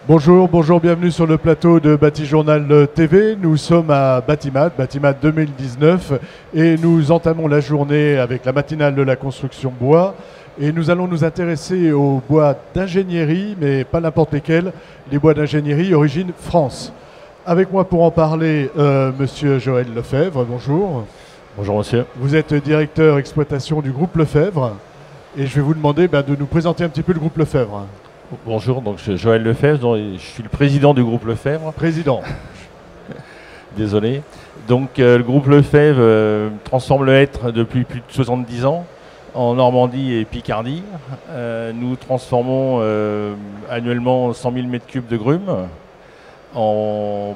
Bonjour, bonjour, bienvenue sur le plateau de Batijournal TV. Nous sommes à Batimat 2019 et nous entamons la journée avec la matinale de la construction bois. Et nous allons nous intéresser aux bois d'ingénierie, mais pas n'importe lesquels, les bois d'ingénierie origine France. Avec moi pour en parler, monsieur Joël Lefebvre, bonjour. Bonjour monsieur. Vous êtes directeur exploitation du groupe Lefebvre et je vais vous demander de nous présenter un petit peu le groupe Lefebvre. Bonjour, donc je suis Joël Lefebvre, je suis le président du groupe Lefebvre. Président. Désolé. Donc le groupe Lefebvre transforme le hêtre depuis plus de 70 ans en Normandie et Picardie. Nous transformons annuellement 100 000 m3 de grumes en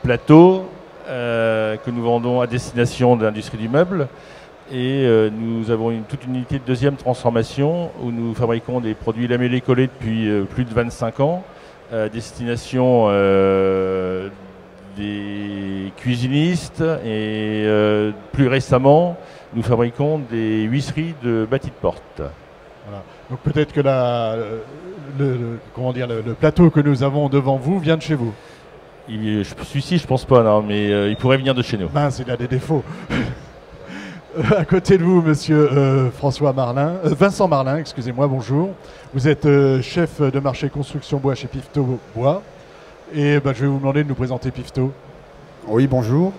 plateaux que nous vendons à destination de l'industrie du meuble. Et nous avons toute une unité de deuxième transformation où nous fabriquons des produits lamellés collés depuis plus de 25 ans, à destination des cuisinistes et plus récemment, nous fabriquons des huisseries de bâtis de porte. Voilà. Donc peut-être que le plateau que nous avons devant vous vient de chez vous. Celui-ci, je pense pas, non, mais il pourrait venir de chez nous. Mince, il a des défauts. À côté de vous, monsieur Vincent Marlin, excusez-moi, bonjour. Vous êtes chef de marché construction bois chez Pifto Bois. Et je vais vous demander de nous présenter Pifto. Oui, bonjour.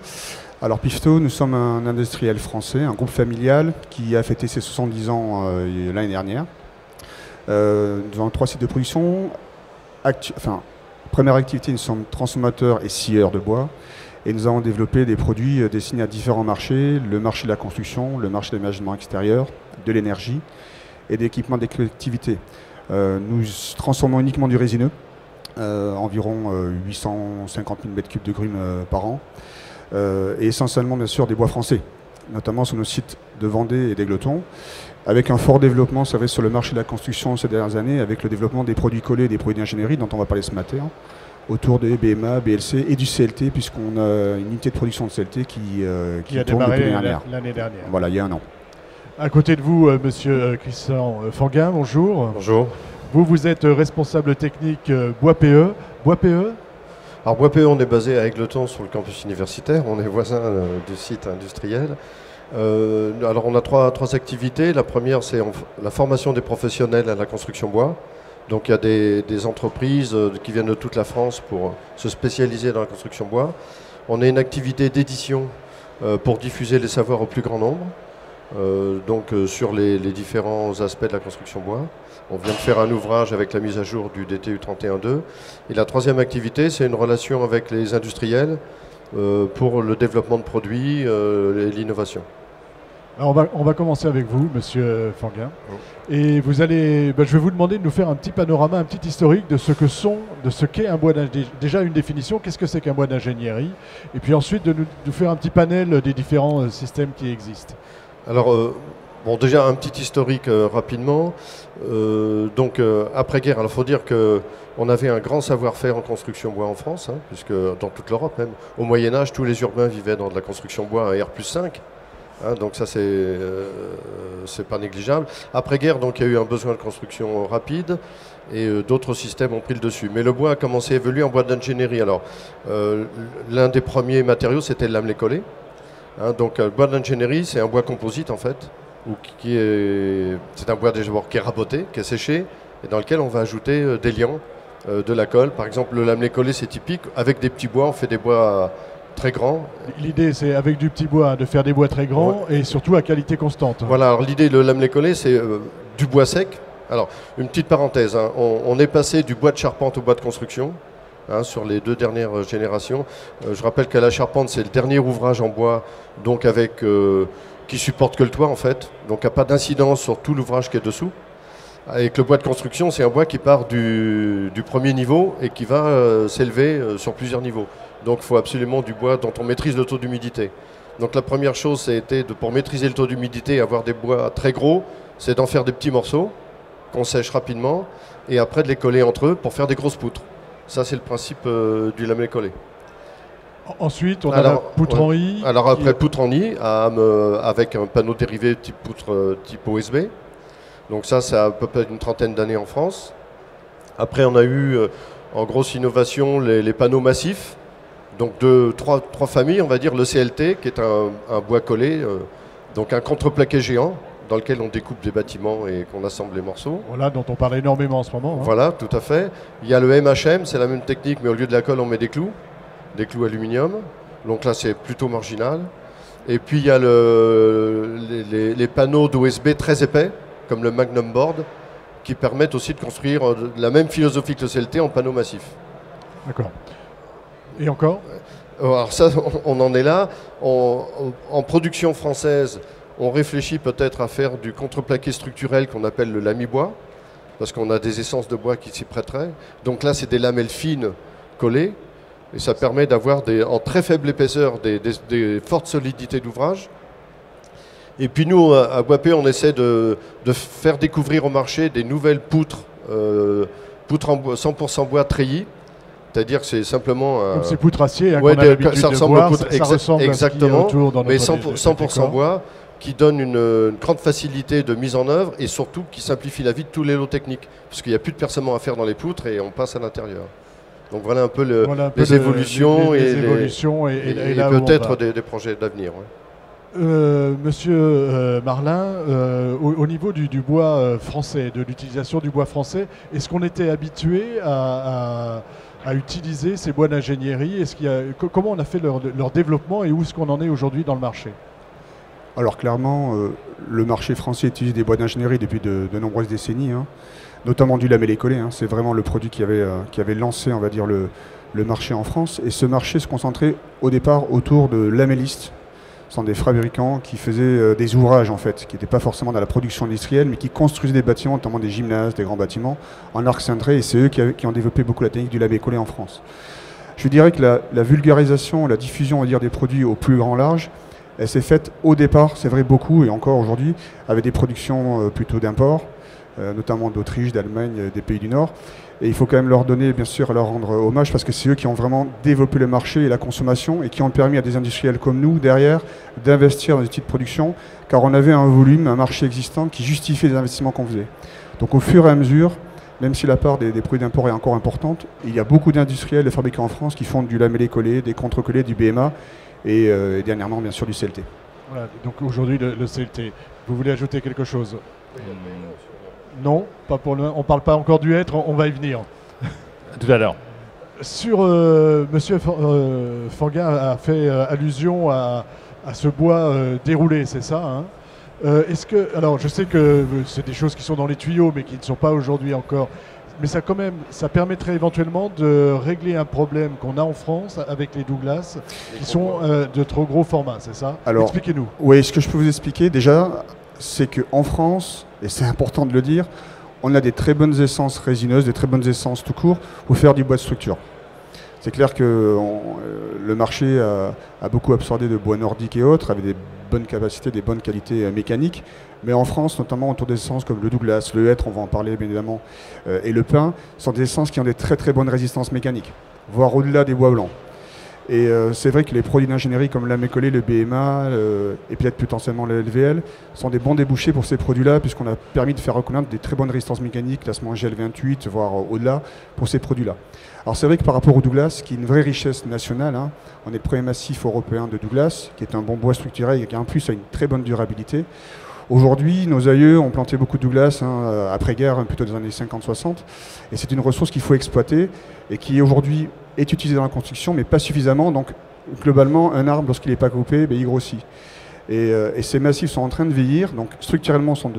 Alors Pifto, nous sommes un industriel français, un groupe familial qui a fêté ses 70 ans l'année dernière. Nous avons 3 sites de production. Première activité, nous sommes transformateurs et scieurs de bois. Et nous avons développé des produits destinés à différents marchés, le marché de la construction, le marché de l'aménagement extérieur, de l'énergie et d'équipement des collectivités. Nous transformons uniquement du résineux, environ 850 000 m3 de grumes par an, et essentiellement bien sûr des bois français, notamment sur nos sites de Vendée et d'Égletons, avec un fort développement, ça va sur le marché de la construction ces dernières années, avec le développement des produits collés et des produits d'ingénierie dont on va parler ce matin, autour des BMA, BLC et du CLT, puisqu'on a une unité de production de CLT qui a tourne démarré depuis l'année dernière. Voilà, il y a un an. À côté de vous, monsieur Christian Fanguin, bonjour. Bonjour. Vous êtes responsable technique Bois PE. Bois PE. Alors Bois PE, on est basé à Égletons sur le campus universitaire, on est voisin du site industriel. Alors on a trois activités. La première, c'est la formation des professionnels à la construction bois. Donc il y a des entreprises qui viennent de toute la France pour se spécialiser dans la construction bois. On a une activité d'édition pour diffuser les savoirs au plus grand nombre, sur les différents aspects de la construction bois. On vient de faire un ouvrage avec la mise à jour du DTU 31.2. Et la troisième activité, c'est une relation avec les industriels pour le développement de produits et l'innovation. Alors on va commencer avec vous, monsieur Fanguin. Et vous allez, je vais vous demander de nous faire un petit panorama, un petit historique de ce qu'est un bois d'ingénierie. Déjà une définition, qu'est-ce que c'est qu'un bois d'ingénierie? Et puis ensuite de nous faire un petit panel des différents systèmes qui existent. Alors, déjà un petit historique rapidement. Après-guerre, il faut dire qu'on avait un grand savoir-faire en construction bois en France, puisque dans toute l'Europe même. Au Moyen-Âge, tous les urbains vivaient dans de la construction bois à R+5. Donc ça, c'est pas négligeable. Après-guerre, il y a eu un besoin de construction rapide et d'autres systèmes ont pris le dessus. Mais le bois a commencé à évoluer en bois d'ingénierie. Alors, l'un des premiers matériaux, c'était le lamelé collé. Donc, le bois d'ingénierie, c'est un bois composite, en fait, c'est un bois déjà qui est raboté, qui est séché, et dans lequel on va ajouter des liants, de la colle. Par exemple, le lamelé collé, c'est typique. Avec des petits bois, on fait des bois très grand. L'idée, c'est avec du petit bois, de faire des bois très grands et surtout à qualité constante. Voilà, alors l'idée de lamelé collé, c'est du bois sec. Alors, une petite parenthèse, on est passé du bois de charpente au bois de construction sur les 2 dernières générations. Je rappelle que la charpente, c'est le dernier ouvrage en bois, donc qui supporte que le toit en fait, donc il n'y a pas d'incidence sur tout l'ouvrage qui est dessous. Avec le bois de construction, c'est un bois qui part du premier niveau et qui va s'élever sur plusieurs niveaux. Donc il faut absolument du bois dont on maîtrise le taux d'humidité. Donc la première chose, c'était pour maîtriser le taux d'humidité et avoir des bois très gros, c'est d'en faire des petits morceaux qu'on sèche rapidement et après de les coller entre eux pour faire des grosses poutres. Ça, c'est le principe du lamelé collé. Ensuite, on a la poutre en I. Alors après, poutre en I, avec un panneau dérivé type poutre type OSB. Donc ça a à peu près une trentaine d'années en France. Après, on a eu en grosse innovation les panneaux massifs. Donc trois familles, on va dire le CLT, qui est un bois collé, donc un contreplaqué géant, dans lequel on découpe des bâtiments et qu'on assemble les morceaux. Voilà, dont on parle énormément en ce moment. Hein. Voilà, tout à fait. Il y a le MHM, c'est la même technique, mais au lieu de la colle, on met des clous aluminium. Donc là, c'est plutôt marginal. Et puis, il y a les panneaux d'OSB très épais, comme le Magnum Board, qui permettent aussi de construire la même philosophie que le CLT en panneaux massifs. D'accord. Et encore ? Alors ça, on en est là. En production française, on réfléchit peut-être à faire du contreplaqué structurel qu'on appelle le lami-bois, parce qu'on a des essences de bois qui s'y prêteraient. Donc là, c'est des lamelles fines collées, et ça permet d'avoir en très faible épaisseur des fortes solidités d'ouvrage. Et puis nous, à Bois-P, on essaie de faire découvrir au marché des nouvelles poutres, poutres en 100% bois treillis. C'est-à-dire que c'est simplement comme ces poutres acier, hein, ouais, qu'on a l'habitude ça de ressemble voir, aux poutres, ça ressemble exactement, à ce qu'il y a autour dans mais notre 100% bois, qui donne une grande facilité de mise en œuvre et surtout qui simplifie la vie de tous les lots techniques, parce qu'il n'y a plus de percement à faire dans les poutres et on passe à l'intérieur. Donc voilà un peu, les évolutions et peut-être des projets d'avenir. Ouais. Monsieur Marlin, au niveau du bois français, de l'utilisation du bois français, est-ce qu'on était habitué à utiliser ces bois d'ingénierie? Comment on a fait leur développement et où est-ce qu'on en est aujourd'hui dans le marché? Alors clairement, le marché français utilise des bois d'ingénierie depuis de nombreuses décennies, hein, notamment du lamellé collé. Hein, c'est vraiment le produit qui avait lancé, on va dire, le marché en France. Et ce marché se concentrait au départ autour de lamellistes. Ce sont des fabricants qui faisaient des ouvrages en fait, qui n'étaient pas forcément dans la production industrielle, mais qui construisaient des bâtiments, notamment des gymnases, des grands bâtiments, en arc cintré, et c'est eux qui ont développé beaucoup la technique du lamellé collé en France. Je dirais que la vulgarisation, la diffusion, on va dire, des produits au plus grand large, elle s'est faite au départ, c'est vrai beaucoup, et encore aujourd'hui, avec des productions plutôt d'import, notamment d'Autriche, d'Allemagne, des pays du Nord. Et il faut quand même leur donner, bien sûr, leur rendre hommage, parce que c'est eux qui ont vraiment développé le marché et la consommation, et qui ont permis à des industriels comme nous, derrière, d'investir dans des outils de production, car on avait un volume, un marché existant qui justifiait les investissements qu'on faisait. Donc au fur et à mesure, même si la part des produits d'import est encore importante, il y a beaucoup d'industriels et fabricants en France qui font du lamellé collé, des contre-collés, du BMA, et dernièrement, bien sûr, du CLT. Voilà, donc aujourd'hui, le CLT. Vous voulez ajouter quelque chose? Non, pas pour le moment. On ne parle pas encore du hêtre, on va y venir. Tout à l'heure. Sur Monsieur Fanguin a fait allusion à ce bois déroulé, c'est ça, hein? Alors, je sais que c'est des choses qui sont dans les tuyaux, mais qui ne sont pas aujourd'hui encore. Mais ça permettrait éventuellement de régler un problème qu'on a en France avec les Douglas, qui sont de trop gros format, c'est ça? Alors, expliquez-nous. Oui, ce que je peux vous expliquer déjà, c'est qu'en France, et c'est important de le dire, on a des très bonnes essences résineuses, des très bonnes essences tout court pour faire du bois de structure. C'est clair que le marché a beaucoup absorbé de bois nordique et autres, avec des bonnes capacités, des bonnes qualités mécaniques. Mais en France, notamment autour des essences comme le Douglas, le hêtre, on va en parler bien évidemment, et le pin, sont des essences qui ont des très très bonnes résistances mécaniques, voire au-delà des bois blancs. Et c'est vrai que les produits d'ingénierie comme le lamellé collé, le BMA et peut-être potentiellement le LVL sont des bons débouchés pour ces produits-là, puisqu'on a permis de faire reconnaître des très bonnes résistances mécaniques, classement GL28, voire au-delà, pour ces produits-là. Alors c'est vrai que par rapport au Douglas, qui est une vraie richesse nationale, hein, on est le premier massif européen de Douglas, qui est un bon bois structuré et qui en plus a une très bonne durabilité. Aujourd'hui, nos aïeux ont planté beaucoup de Douglas, hein, après-guerre, plutôt des années 50-60, et c'est une ressource qu'il faut exploiter et qui aujourd'hui est utilisée dans la construction, mais pas suffisamment. Donc globalement, un arbre, lorsqu'il n'est pas coupé, il grossit. Et ces massifs sont en train de vieillir, donc structurellement sont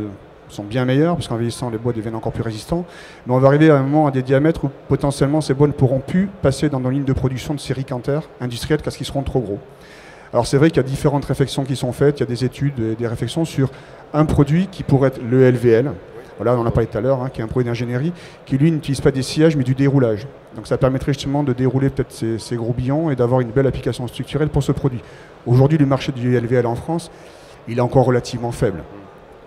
bien meilleurs, parce qu'en vieillissant, les bois deviennent encore plus résistants. Mais on va arriver à un moment à des diamètres où potentiellement ces bois ne pourront plus passer dans nos lignes de production de série Canter industrielle parce qu'ils seront trop gros. Alors c'est vrai qu'il y a différentes réflexions qui sont faites, il y a des études, des réflexions sur un produit qui pourrait être le LVL, voilà, on en a parlé tout à l'heure, hein, qui est un produit d'ingénierie, qui lui n'utilise pas des sillages mais du déroulage. Donc ça permettrait justement de dérouler peut-être ces gros billons et d'avoir une belle application structurelle pour ce produit. Aujourd'hui, le marché du LVL en France, il est encore relativement faible.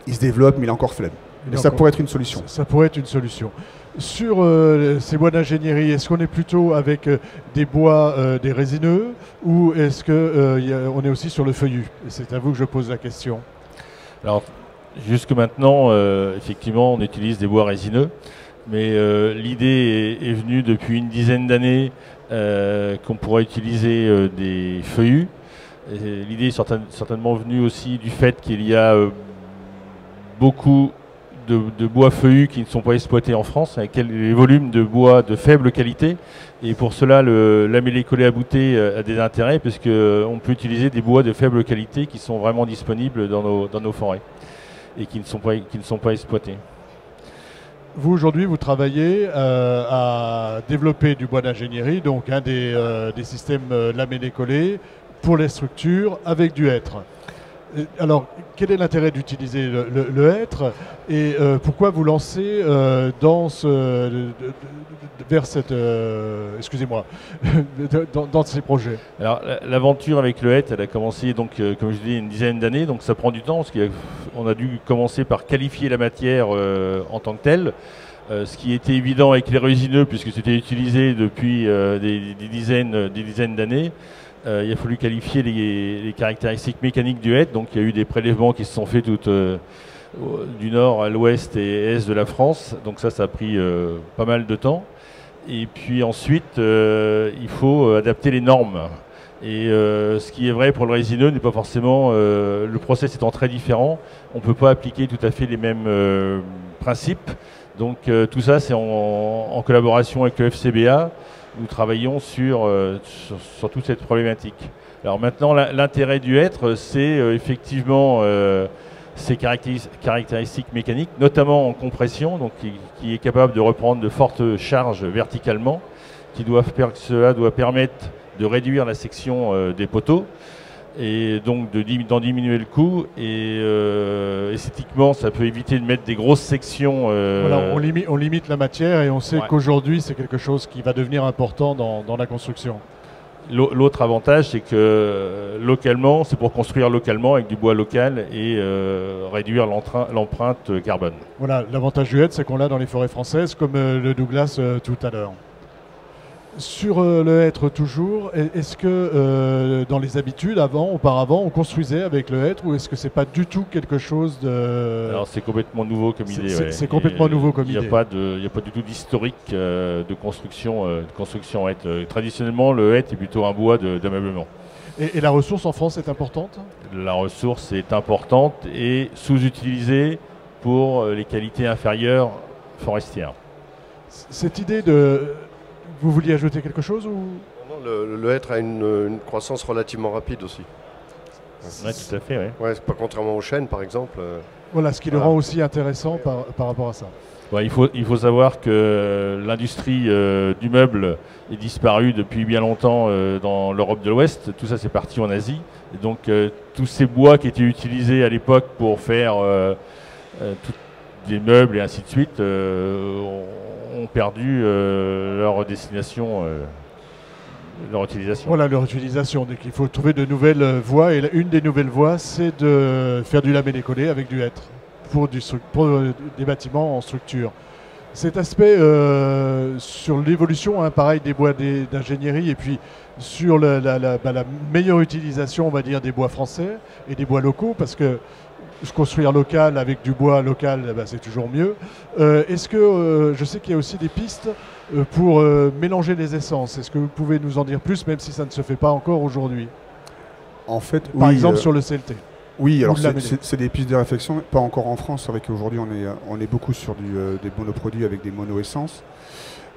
Il se développe, mais il est encore faible. Mais ça pourrait être une solution. Ça pourrait être une solution. Sur ces bois d'ingénierie, est-ce qu'on est plutôt avec des bois, des résineux, ou est-ce qu'on est aussi sur le feuillu? C'est à vous que je pose la question. Alors, jusque maintenant, effectivement, on utilise des bois résineux. Mais l'idée est venue depuis une dizaine d'années qu'on pourrait utiliser des feuillus. L'idée est certainement venue aussi du fait qu'il y a beaucoup de bois feuillus qui ne sont pas exploités en France, avec les volumes de bois de faible qualité. Et pour cela, le lamellé-collé abouté a des intérêts, puisqu'on peut utiliser des bois de faible qualité qui sont vraiment disponibles dans nos forêts et qui ne sont pas exploités. Vous, aujourd'hui, vous travaillez à développer du bois d'ingénierie, donc des systèmes lamellé-collé pour les structures avec du hêtre. Alors, quel est l'intérêt d'utiliser le hêtre et pourquoi vous lancez vers cette... excusez-moi, dans ces projets? Alors, l'aventure avec le hêtre, elle a commencé, donc, comme je dis, une dizaine d'années, donc ça prend du temps, parce qu'on a dû commencer par qualifier la matière en tant que telle. Ce qui était évident avec les résineux, puisque c'était utilisé depuis des dizaines d'années. Il a fallu qualifier les caractéristiques mécaniques du hêtre. Donc il y a eu des prélèvements qui se sont faits du nord à l'ouest et est de la France. Donc ça a pris pas mal de temps. Et puis ensuite, il faut adapter les normes. Et ce qui est vrai pour le résineux n'est pas forcément... le process étant très différent, on ne peut pas appliquer tout à fait les mêmes principes. Donc tout ça, c'est en collaboration avec le FCBA. Nous travaillons sur toute cette problématique. Alors maintenant, l'intérêt du hêtre, c'est effectivement ses caractéristiques mécaniques, notamment en compression, donc qui est capable de reprendre de fortes charges verticalement, cela doit permettre de réduire la section des poteaux et donc d'en diminuer le coût. Et esthétiquement, ça peut éviter de mettre des grosses sections. Voilà, on limite la matière et on sait qu'aujourd'hui, c'est quelque chose qui va devenir important dans la construction. L'autre avantage, c'est que localement, c'est pour construire localement avec du bois local et réduire l'empreinte carbone. Voilà, l'avantage du hêtre, c'est qu'on l'a dans les forêts françaises, comme le Douglas tout à l'heure. Sur le hêtre toujours, est-ce que dans les habitudes, auparavant, on construisait avec le hêtre ou est-ce que c'est pas du tout quelque chose de... Alors c'est complètement nouveau comme idée. C'est complètement nouveau comme idée. Il n'y a pas du tout d'historique de construction en hêtre. Traditionnellement, le hêtre est plutôt un bois d'ameublement. Et la ressource en France est importante? La ressource est importante et sous-utilisée pour les qualités inférieures forestières. Cette idée de... Vous vouliez ajouter quelque chose ou... Non, le hêtre a une croissance relativement rapide aussi. Oui, tout à fait. Ouais. Ouais, c'est pas contrairement au chêne, par exemple. Voilà, ce qui le rend aussi intéressant par rapport à ça. Ouais, il faut savoir que l'industrie du meuble est disparue depuis bien longtemps dans l'Europe de l'Ouest. Tout ça, c'est parti en Asie. Et donc, tous ces bois qui étaient utilisés à l'époque pour faire des meubles et ainsi de suite ont perdu leur destination, leur utilisation. Voilà, leur utilisation. Donc il faut trouver de nouvelles voies. Et une des nouvelles voies, c'est de faire du lamellé-collé avec du hêtre pour des bâtiments en structure. Cet aspect sur l'évolution, pareil, des bois d'ingénierie et puis sur la meilleure utilisation, on va dire, des bois français et des bois locaux, parce que construire local avec du bois local, c'est toujours mieux. Est-ce que, je sais qu'il y a aussi des pistes pour mélanger les essences. Est-ce que vous pouvez nous en dire plus, même si ça ne se fait pas encore aujourd'hui? En fait, par exemple sur le CLT. Oui, alors c'est des pistes de réflexion, pas encore en France. C'est vrai qu'aujourd'hui on est beaucoup sur des monoproduits avec des mono-essences.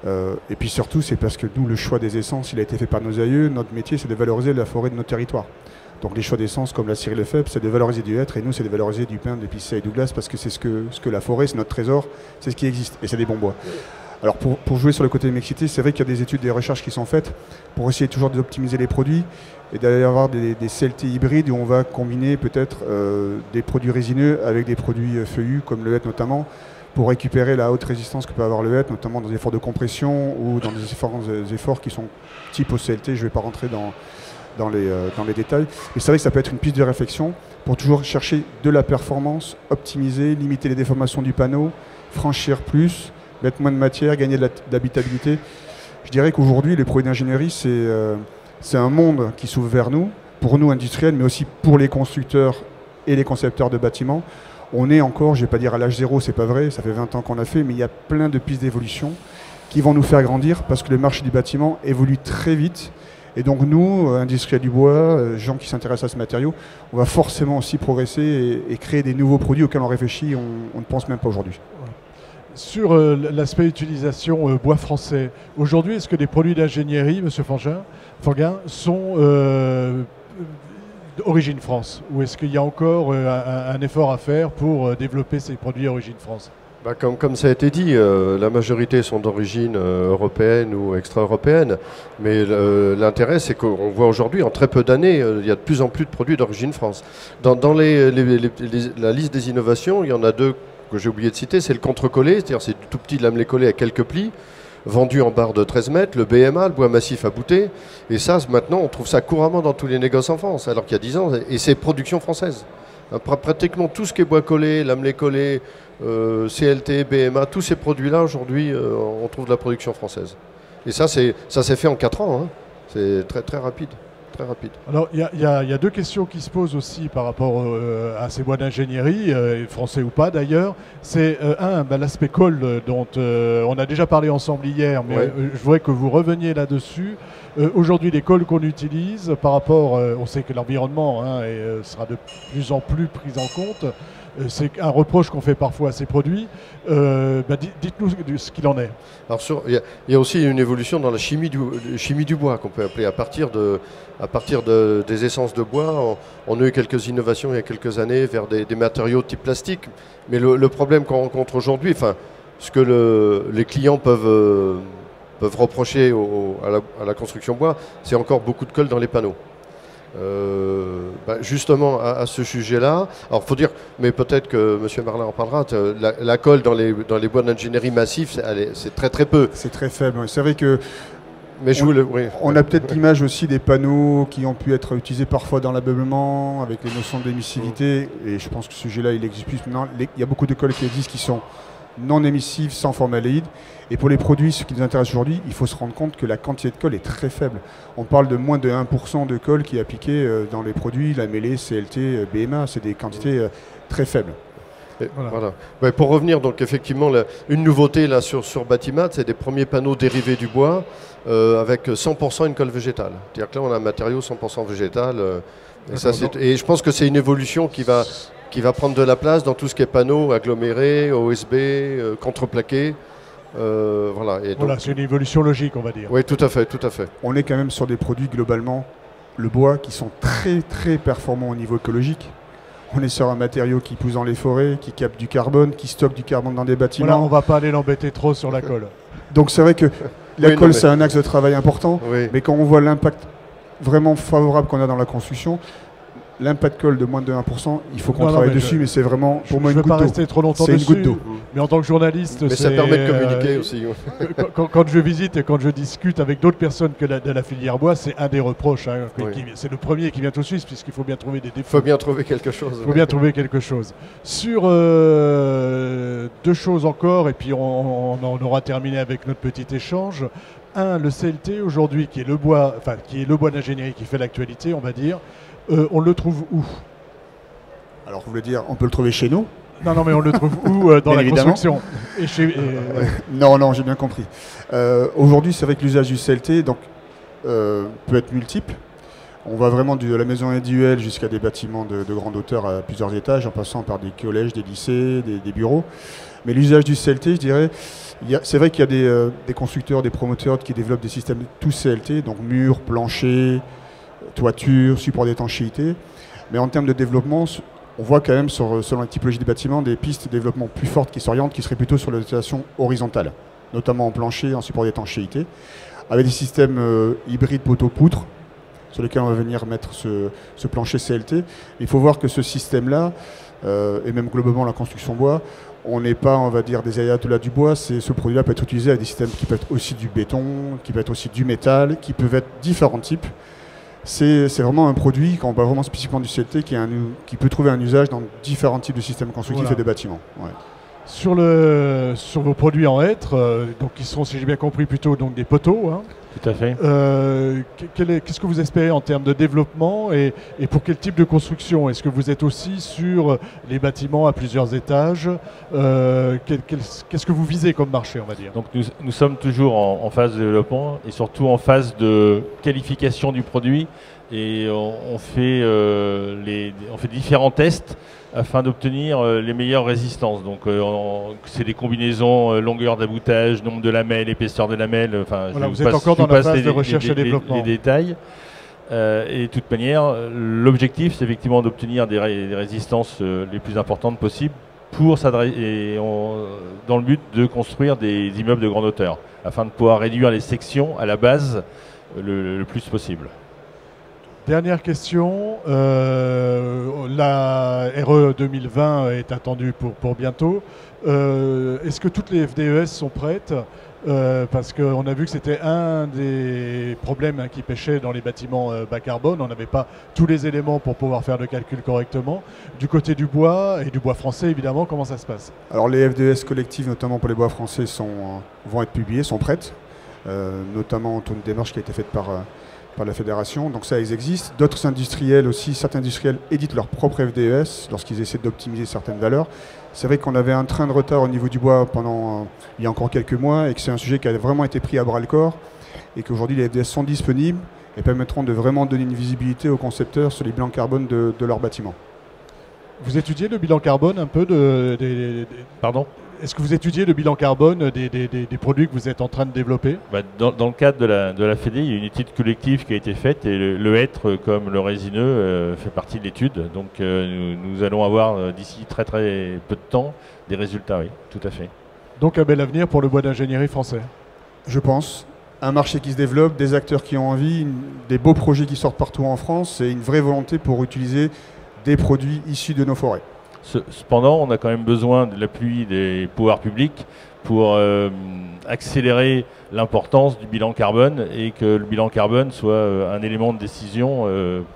Et puis surtout, c'est parce que nous, le choix des essences, il a été fait par nos aïeux. Notre métier, c'est de valoriser la forêt de nos territoires. Donc les choix d'essence comme la Cyrille Lefebvre, c'est de valoriser du hêtre, et nous c'est de valoriser du pin, des Picea et Douglas, parce que c'est ce que la forêt, c'est notre trésor, c'est ce qui existe, et c'est des bons bois. Alors pour jouer sur le côté mixité, c'est vrai qu'il y a des études, des recherches qui sont faites pour essayer toujours d'optimiser les produits et d'aller avoir des CLT hybrides où on va combiner peut-être des produits résineux avec des produits feuillus, comme le hêtre notamment, pour récupérer la haute résistance que peut avoir le hêtre, notamment dans des efforts de compression ou dans des efforts qui sont type au CLT. Je ne vais pas rentrer dans les détails. Mais c'est vrai que ça peut être une piste de réflexion pour toujours chercher de la performance, optimiser, limiter les déformations du panneau, franchir plus, mettre moins de matière, gagner de l'habitabilité. Je dirais qu'aujourd'hui, les produits d'ingénierie, c'est un monde qui s'ouvre vers nous, pour nous industriels, mais aussi pour les constructeurs et les concepteurs de bâtiments. On est encore, je ne vais pas dire à l'âge zéro, c'est pas vrai, ça fait 20 ans qu'on a fait, mais il y a plein de pistes d'évolution qui vont nous faire grandir parce que le marché du bâtiment évolue très vite. Et donc nous, industriels du bois, gens qui s'intéressent à ce matériau, on va forcément aussi progresser et créer des nouveaux produits auxquels on réfléchit, on ne pense même pas aujourd'hui. Sur l'aspect utilisation bois français, aujourd'hui, est-ce que des produits d'ingénierie, M. Fanguin, sont d'origine France? Ou est-ce qu'il y a encore un effort à faire pour développer ces produits d'origine France? Comme ça a été dit, la majorité sont d'origine européenne ou extra-européenne, mais l'intérêt c'est qu'on voit aujourd'hui, en très peu d'années, il y a de plus en plus de produits d'origine France. Dans la liste des innovations, il y en a deux que j'ai oublié de citer, c'est le contre-collé, c'est-à-dire c'est du tout petit lamelé-collé à quelques plis, vendu en barre de 13 mètres, le BMA, le bois massif à bouter, et ça maintenant on trouve ça couramment dans tous les négoces en France, alors qu'il y a 10 ans, et c'est production française. Pratiquement tout ce qui est bois collé, lamelé collé, CLT, BMA, tous ces produits-là aujourd'hui, on trouve de la production française. Et ça s'est fait en 4 ans. Hein. C'est très, très rapide. Très rapide. Alors, il y a deux questions qui se posent aussi par rapport à ces bois d'ingénierie, français ou pas d'ailleurs. C'est l'aspect colle dont on a déjà parlé ensemble hier, mais ouais. Je voudrais que vous reveniez là-dessus. Aujourd'hui, les colles qu'on utilise par rapport, on sait que l'environnement sera de plus en plus pris en compte. C'est un reproche qu'on fait parfois à ces produits. Dites-nous ce qu'il en est. Alors il y a aussi une évolution dans la chimie du bois qu'on peut appeler à partir des essences de bois. On a eu quelques innovations il y a quelques années vers des matériaux type plastique. Mais le problème qu'on rencontre aujourd'hui, ce que les clients peuvent reprocher à la construction bois, c'est encore beaucoup de colle dans les panneaux. Justement à ce sujet-là, alors faut dire, mais peut-être que M. Marlin en parlera, la colle dans les bois d'ingénierie massifs, c'est très très peu. C'est très faible. C'est vrai que mais on a peut-être l'image aussi des panneaux qui ont pu être utilisés parfois dans l'ameublement avec les notions d'émissivité, et je pense que ce sujet-là il existe plus maintenant. Il y a beaucoup de colles qui existent qui sont non émissives, sans formaldéhyde. Et pour les produits, ce qui nous intéresse aujourd'hui, il faut se rendre compte que la quantité de colle est très faible. On parle de moins de 1% de colle qui est appliquée dans les produits, lamellé, CLT, BMA, c'est des quantités très faibles. Voilà. Ouais, pour revenir, donc effectivement, une nouveauté là sur Batimat, c'est des premiers panneaux dérivés du bois avec 100% une colle végétale. C'est-à-dire que là, on a un matériau 100% végétal. Et je pense que c'est une évolution qui va prendre de la place dans tout ce qui est panneaux agglomérés, OSB, contreplaqués. Voilà, c'est une évolution logique, on va dire. Oui, tout à fait, tout à fait. On est quand même sur des produits globalement, le bois, qui sont très très performants au niveau écologique. On est sur un matériau qui pousse dans les forêts, qui capte du carbone, qui stocke du carbone dans des bâtiments. Voilà, on ne va pas aller l'embêter trop sur la colle. Donc c'est vrai que la colle, c'est un axe de travail important, mais quand on voit l'impact vraiment favorable qu'on a dans la construction, l'impact colle de moins de 1%, il faut qu'on travaille dessus, mais c'est vraiment pour moi une goutte d'eau. Je ne veux pas rester trop longtemps dessus, une goutte d'eau. Mais en tant que journaliste, mais ça permet de communiquer aussi. Quand je visite et quand je discute avec d'autres personnes que de la filière bois, c'est un des reproches. C'est le premier qui vient tout de suite, puisqu'il faut bien trouver des défauts. Il faut bien trouver quelque chose. Il faut bien trouver quelque chose. Sur deux choses encore, et puis on en aura terminé avec notre petit échange. Le CLT aujourd'hui, qui est le bois d'ingénierie qui fait l'actualité, on va dire. On le trouve où? Alors, vous voulez dire, on peut le trouver chez nous? Non, mais on le trouve où dans la construction Non, j'ai bien compris. Aujourd'hui, c'est vrai que l'usage du CLT peut être multiple. On va vraiment de la maison individuelle jusqu'à des bâtiments de grande hauteur à plusieurs étages, en passant par des collèges, des lycées, des bureaux. Mais l'usage du CLT, je dirais, c'est vrai qu'il y a des constructeurs, des promoteurs qui développent des systèmes tout CLT, donc murs, planchers, toiture, support d'étanchéité. Mais en termes de développement, on voit quand même, selon la typologie des bâtiments, des pistes de développement plus fortes qui s'orientent, qui seraient plutôt sur la dotation horizontale, notamment en plancher, en support d'étanchéité, avec des systèmes hybrides poteau-poutre, sur lesquels on va venir mettre ce plancher CLT. Il faut voir que ce système-là, et même globalement la construction bois, on n'est pas, on va dire, des ayatollahs du bois. Ce produit-là peut être utilisé avec des systèmes qui peuvent être aussi du béton, qui peuvent être aussi du métal, qui peuvent être différents types. C'est vraiment un produit, quand on parle vraiment spécifiquement du CLT, qui peut trouver un usage dans différents types de systèmes constructifs et de bâtiments. Ouais. Sur vos produits en hêtre, donc qui seront, si j'ai bien compris, plutôt donc des poteaux, Tout à fait. Qu'est-ce que vous espérez en termes de développement et pour quel type de construction? Est-ce que vous êtes aussi sur les bâtiments à plusieurs étages? Qu'est-ce que vous visez comme marché, on va dire? Donc nous sommes toujours en phase de développement et surtout en phase de qualification du produit, et on fait différents tests afin d'obtenir les meilleures résistances. Donc c'est des combinaisons, longueur d'aboutage, nombre de lamelles, épaisseur des lamelles. Enfin, voilà, vous êtes encore dans la phase de recherche et développement. Les détails. Et de toute manière, l'objectif, c'est effectivement d'obtenir des résistances les plus importantes possibles dans le but de construire des immeubles de grande hauteur, afin de pouvoir réduire les sections à la base le plus possible. Dernière question, la RE 2020 est attendue pour bientôt. Est-ce que toutes les FDES sont prêtes? Parce qu'on a vu que c'était un des problèmes qui pêchait dans les bâtiments bas carbone. On n'avait pas tous les éléments pour pouvoir faire le calcul correctement. Du côté du bois, et du bois français évidemment, comment ça se passe? Alors les FDES collectives, notamment pour les bois français, vont être publiées, sont prêtes, notamment autour d'une démarche qui a été faite par la fédération, donc ça ils existent. D'autres industriels aussi, certains industriels éditent leur propre FDES lorsqu'ils essaient d'optimiser certaines valeurs. C'est vrai qu'on avait un train de retard au niveau du bois il y a encore quelques mois, et que c'est un sujet qui a vraiment été pris à bras le corps, et qu'aujourd'hui les FDES sont disponibles et permettront de vraiment donner une visibilité aux concepteurs sur les bilans carbone de leurs bâtiments. Vous étudiez le bilan carbone un peu Pardon ? Est-ce que vous étudiez le bilan carbone des produits que vous êtes en train de développer? Dans le cadre de la Fédé, il y a une étude collective qui a été faite, et le hêtre comme le résineux fait partie de l'étude. Donc nous allons avoir d'ici très très peu de temps des résultats, oui, tout à fait. Donc un bel avenir pour le bois d'ingénierie français? Je pense. Un marché qui se développe, des acteurs qui ont envie, des beaux projets qui sortent partout en France, et une vraie volonté pour utiliser des produits issus de nos forêts. Cependant, on a quand même besoin de l'appui des pouvoirs publics pour accélérer l'importance du bilan carbone, et que le bilan carbone soit un élément de décision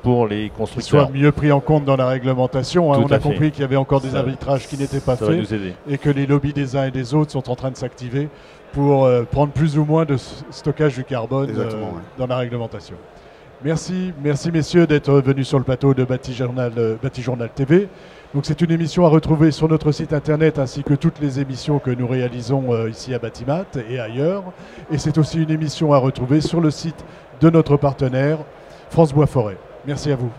pour les constructeurs. Qu'il soit mieux pris en compte dans la réglementation. Hein. On a compris qu'il y avait encore des arbitrages qui n'étaient pas faits, et que les lobbies des uns et des autres sont en train de s'activer pour prendre plus ou moins de stockage du carbone dans la réglementation. Merci messieurs d'être venus sur le plateau de Bâti-Journal TV. Donc c'est une émission à retrouver sur notre site internet, ainsi que toutes les émissions que nous réalisons ici à Batimat et ailleurs. Et c'est aussi une émission à retrouver sur le site de notre partenaire France Bois Forêt. Merci à vous.